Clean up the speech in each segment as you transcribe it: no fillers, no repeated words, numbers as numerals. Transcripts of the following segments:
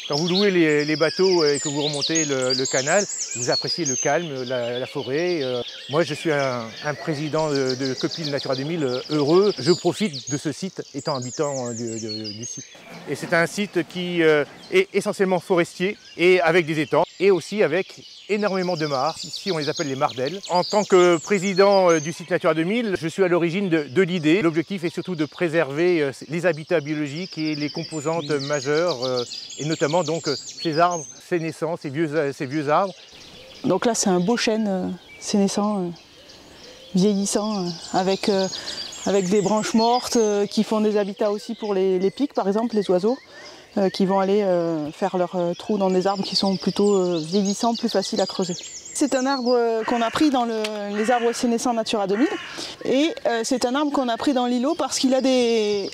Quand vous louez les bateaux et que vous remontez le canal, vous appréciez le calme, la forêt. Moi, je suis un président de Copil Natura 2000 heureux. Je profite de ce site étant habitant du site. Et c'est un site qui est essentiellement forestier et avec des étangs et aussi avec énormément de mares. Ici, on les appelle les mardelles. En tant que président du site Natura 2000, je suis à l'origine de l'idée. L'objectif est surtout de préserver les habitats biologiques et les composantes majeures, et notamment donc ces arbres sénescents, ces vieux arbres. Donc là, c'est un beau chêne sénescent, vieillissant, avec des branches mortes qui font des habitats aussi pour les pics, par exemple, les oiseaux, qui vont aller faire leurs trous dans des arbres qui sont plutôt vieillissants, plus faciles à creuser. C'est un arbre qu'on a pris dans les arbres sénescents Natura 2000 et c'est un arbre qu'on a pris dans l'îlot parce qu'il a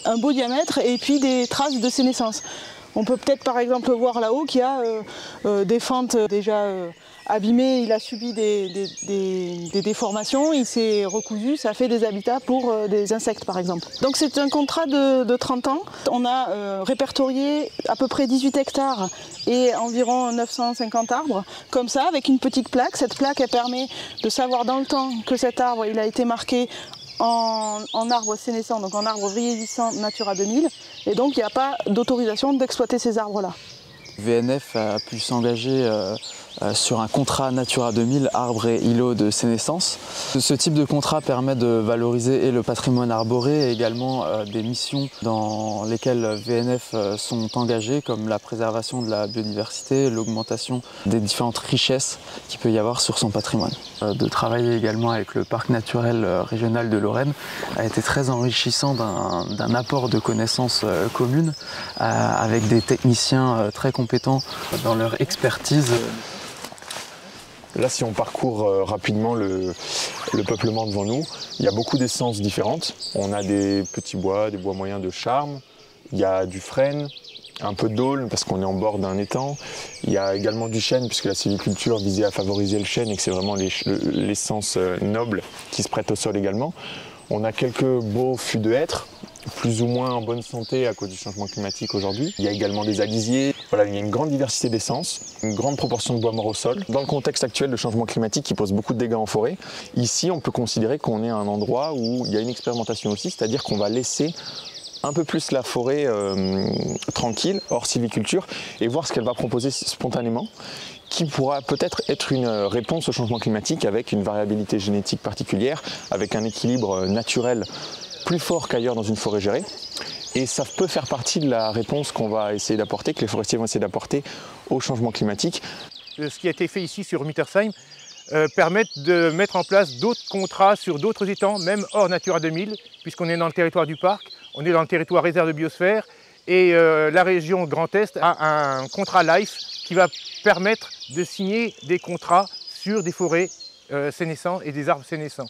un beau diamètre et puis des traces de sénescence. On peut peut-être par exemple voir là-haut qu'il y a des fentes déjà abîmées, il a subi des déformations, il s'est recousu, ça fait des habitats pour des insectes par exemple. Donc c'est un contrat de 30 ans. On a répertorié à peu près 18 hectares et environ 950 arbres, comme ça, avec une petite plaque. Cette plaque, elle permet de savoir dans le temps que cet arbre il a été marqué en arbre sénescent, donc en arbre vieillissant Natura 2000, et donc il n'y a pas d'autorisation d'exploiter ces arbres-là. VNF a pu s'engager sur un contrat Natura 2000 arbres et îlots de sénescence. Ce type de contrat permet de valoriser et le patrimoine arboré et également des missions dans lesquelles VNF sont engagés, comme la préservation de la biodiversité, l'augmentation des différentes richesses qu'il peut y avoir sur son patrimoine. De travailler également avec le parc naturel régional de Lorraine a été très enrichissant d'un apport de connaissances communes avec des techniciens très compétents dans leur expertise. Là, si on parcourt rapidement le peuplement devant nous, il y a beaucoup d'essences différentes. On a des petits bois, des bois moyens de charme, il y a du frêne, un peu d'aulne parce qu'on est en bord d'un étang. Il y a également du chêne puisque la sylviculture visait à favoriser le chêne et que c'est vraiment l'essence noble qui se prête au sol également. On a quelques beaux fûts de hêtre, plus ou moins en bonne santé à cause du changement climatique aujourd'hui. Il y a également des alisiers. Voilà, il y a une grande diversité d'essences, une grande proportion de bois mort au sol. Dans le contexte actuel de changement climatique qui pose beaucoup de dégâts en forêt, ici on peut considérer qu'on est à un endroit où il y a une expérimentation aussi, c'est-à-dire qu'on va laisser un peu plus la forêt tranquille, hors sylviculture, et voir ce qu'elle va proposer spontanément, qui pourra peut-être être une réponse au changement climatique avec une variabilité génétique particulière, avec un équilibre naturel plus fort qu'ailleurs dans une forêt gérée. Et ça peut faire partie de la réponse qu'on va essayer d'apporter, que les forestiers vont essayer d'apporter au changement climatique. Ce qui a été fait ici sur Mittersheim permet de mettre en place d'autres contrats sur d'autres étangs, même hors Natura 2000, puisqu'on est dans le territoire du parc, on est dans le territoire réserve de biosphère, et la région Grand Est a un contrat LIFE qui va permettre de signer des contrats sur des forêts sénescents et des arbres sénescents.